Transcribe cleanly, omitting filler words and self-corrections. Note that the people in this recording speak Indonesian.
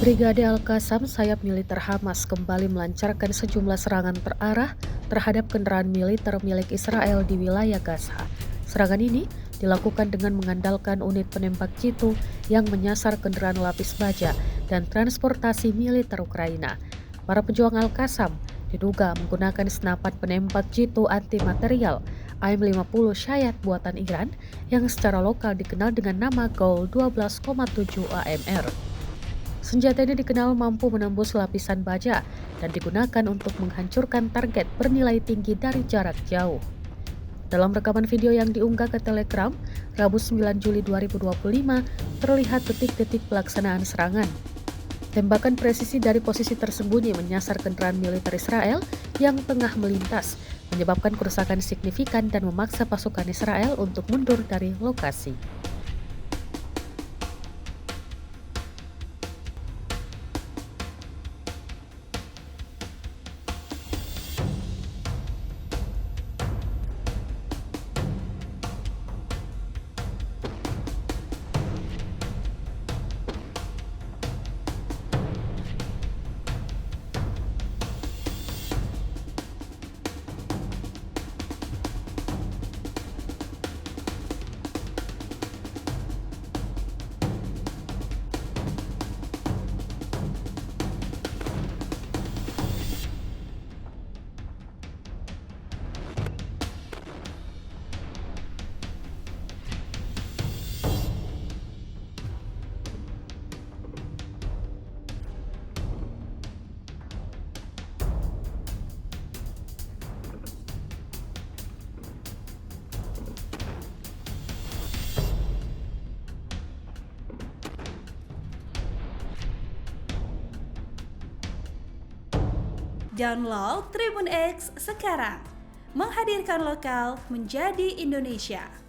Brigade Al-Qassam, sayap militer Hamas, kembali melancarkan sejumlah serangan terarah terhadap kendaraan militer milik Israel di wilayah Gaza. Serangan ini dilakukan dengan mengandalkan unit penembak jitu yang menyasar kendaraan lapis baja dan transportasi militer Ukraina. Para pejuang Al-Qassam diduga menggunakan senapan penembak jitu anti-material AIM-50 Shayad buatan Iran yang secara lokal dikenal dengan nama Gaul 12,7 AMR. Senjata ini dikenal mampu menembus lapisan baja dan digunakan untuk menghancurkan target bernilai tinggi dari jarak jauh. Dalam rekaman video yang diunggah ke Telegram, Rabu 9 Juli 2025, terlihat detik-detik pelaksanaan serangan. Tembakan presisi dari posisi tersembunyi menyasar kendaraan militer Israel yang tengah melintas, menyebabkan kerusakan signifikan dan memaksa pasukan Israel untuk mundur dari lokasi. Download Tribun X sekarang, menghadirkan lokal menjadi Indonesia.